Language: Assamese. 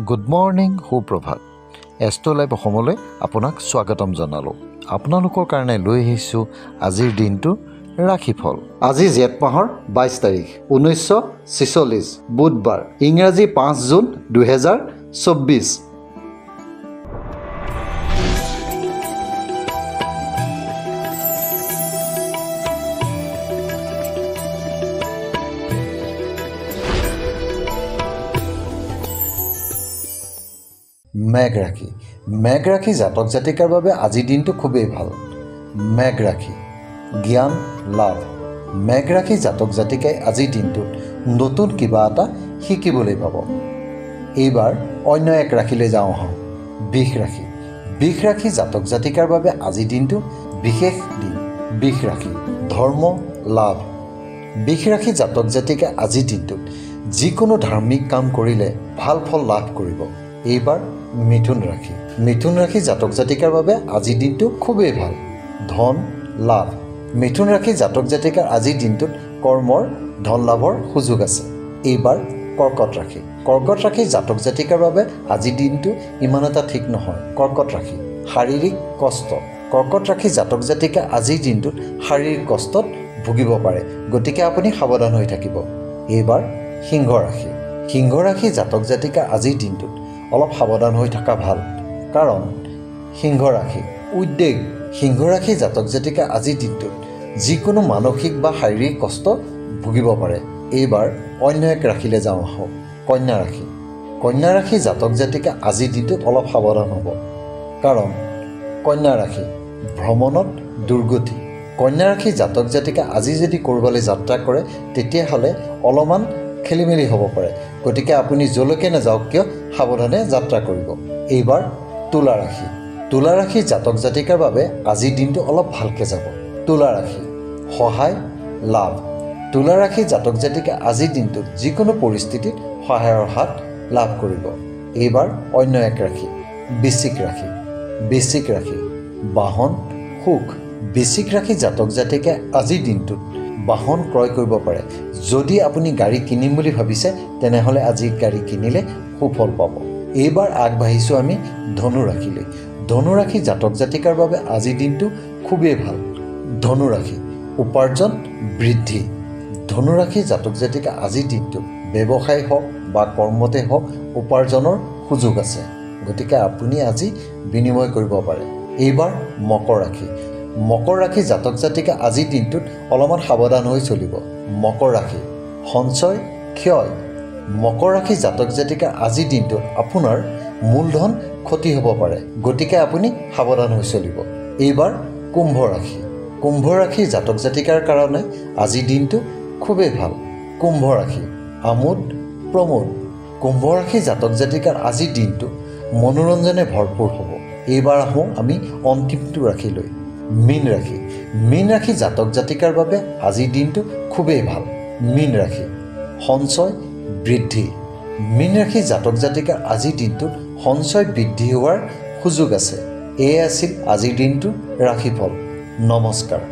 গুড মৰ্নিং সুপ্ৰভাত এষ্ট্ৰ লাইভ অসমলৈ আপোনাক স্বাগতম জনালোঁ। আপোনালোকৰ কাৰণে লৈ আহিছোঁ আজিৰ দিনটোৰ ৰাশিফল। আজি জেঠ মাহৰ 22 তাৰিখ 1946 বুধবাৰ, ইংৰাজী 5 জুন 2024। মেঘ ৰাশি। মেঘ ৰাশি জাতক জাতিকাৰ বাবে আজিৰ দিনটো খুবেই ভাল। মেঘ ৰাশি জ্ঞান লাভ। মেঘ ৰাশি জাতক জাতিকাই আজিৰ দিনটোত নতুন কিবা এটা শিকিবলৈ পাব। এইবাৰ অন্য এক ৰাশিলৈ যাওঁ আহক, বৃষ ৰাশি। বৃষ ৰাশি জাতক জাতিকাৰ বাবে আজিৰ দিনটো বিশেষ দিন। বৃষ ৰাশি ধৰ্ম লাভ। বৃষ ৰাশি জাতক জাতিকাই আজিৰ দিনটোত যিকোনো ধাৰ্মিক কাম কৰিলে ভাল ফল লাভ কৰিব। এইবাৰ মিথুন ৰাশি। মিথুন ৰাশি জাতক জাতিকাৰ বাবে আজিৰ দিনটো খুবেই ভাল। ধন লাভ। মিথুন ৰাশি জাতক জাতিকাৰ আজিৰ দিনটোত কৰ্মৰ ধন লাভৰ সুযোগ আছে। এইবাৰ কৰ্কট ৰাশি। কৰ্কট ৰাশি জাতক জাতিকাৰ বাবে আজিৰ দিনটো ইমান এটা ঠিক নহয়। কৰ্কট ৰাশি শাৰীৰিক কষ্ট। কৰ্কট ৰাশি জাতক জাতিকাই আজিৰ দিনটোত শাৰীৰিক কষ্টত ভুগিব পাৰে, গতিকে আপুনি সাৱধান হৈ থাকিব। এইবাৰ সিংহ ৰাশি। সিংহ ৰাশি জাতক জাতিকাৰ আজিৰ দিনটোত অলপ সাৱধান হৈ থকা ভাল, কাৰণ সিংহ ৰাশি উদ্বেগ। সিংহ ৰাশি জাতক জাতিকা আজিৰ দিনটোত যিকোনো মানসিক বা শাৰীৰিক কষ্ট ভুগিব পাৰে। এইবাৰ অন্য এক ৰাশিলৈ যাওঁ আহক, কন্যা ৰাশি। কন্যা ৰাশি জাতক জাতিকা আজিৰ দিনটোত অলপ সাৱধান হ'ব, কাৰণ কন্যা ৰাশি ভ্ৰমণত দুৰ্গতি। কন্যা ৰাশি জাতক জাতিকা আজি যদি ক'ৰবালৈ যাত্ৰা কৰে তেতিয়াহ'লে অলপমান খেলি মেলি হ'ব পাৰে, গতিকে আপুনি যলৈকে নাযাওক কিয় সাৱধানে যাত্ৰা কৰিব। এইবাৰ তুলা ৰাশি। তুলা ৰাশি জাতক জাতিকাৰ বাবে আজিৰ দিনটো অলপ ভালকৈ যাব। তুলা ৰাশি সহায় লাভ। তুলা ৰাশি জাতক জাতিকা আজিৰ দিনটোত যিকোনো পৰিস্থিতিত সহায়ৰ হাত লাভ কৰিব। এইবাৰ অন্য এক ৰাশি, বৃশ্চিক ৰাশি। বৃশ্চিক ৰাশি বাহন সুখ। বৃশ্চিক ৰাশি জাতক জাতিকে আজিৰ দিনটোত বাহন ক্ৰয় কৰিব পাৰে। যদি আপুনি গাড়ী কিনিম বুলি ভাবিছে তেনেহ'লে আজি গাড়ী কিনিলে সুফল পাব। এইবাৰ আগবাঢ়িছোঁ আমি ধনু ৰাশিলৈ। ধনু ৰাশি জাতক জাতিকাৰ বাবে আজিৰ দিনটো খুবেই ভাল। ধনু ৰাশি উপাৰ্জন বৃদ্ধি। ধনু ৰাশি জাতক জাতিকা আজিৰ দিনটোত ব্যৱসায় হওক বা কৰ্মতে হওক উপাৰ্জনৰ সুযোগ আছে, গতিকে আপুনি আজি বিনিময় কৰিব পাৰে। এইবাৰ মকৰ ৰাশি। মকৰ ৰাশি জাতক জাতিকা আজিৰ দিনটোত অলপমান সাৱধান হৈ চলিব। মকৰ ৰাশি সঞ্চয় ক্ষয়। মকৰ ৰাশি জাতক জাতিকাৰ আজিৰ দিনটোত আপোনাৰ মূলধন ক্ষতি হ'ব পাৰে, গতিকে আপুনি সাৱধান হৈ চলিব। এইবাৰ কুম্ভ ৰাশি। কুম্ভ ৰাশি জাতক জাতিকাৰ কাৰণে আজিৰ দিনটো খুবেই ভাল। কুম্ভ ৰাশি আমোদ প্ৰমোদ। কুম্ভ ৰাশি জাতক জাতিকাৰ আজিৰ দিনটো মনোৰঞ্জনে ভৰপূৰ হ'ব। এইবাৰ আহোঁ আমি অন্তিমটো ৰাশিলৈ, মীন ৰাশি। মীন ৰাশি জাতক জাতিকাৰ বাবে আজিৰ দিনটো খুবেই ভাল। মীন ৰাশি সঞ্চয় বৃদ্ধি। মীন ৰাশি জাতক জাতিকাৰ আজিৰ দিনটোত সঞ্চয় বৃদ্ধি হোৱাৰ সুযোগ আছে। এয়ে আছিল আজিৰ দিনটোৰ ৰাশিফল। নমস্কাৰ।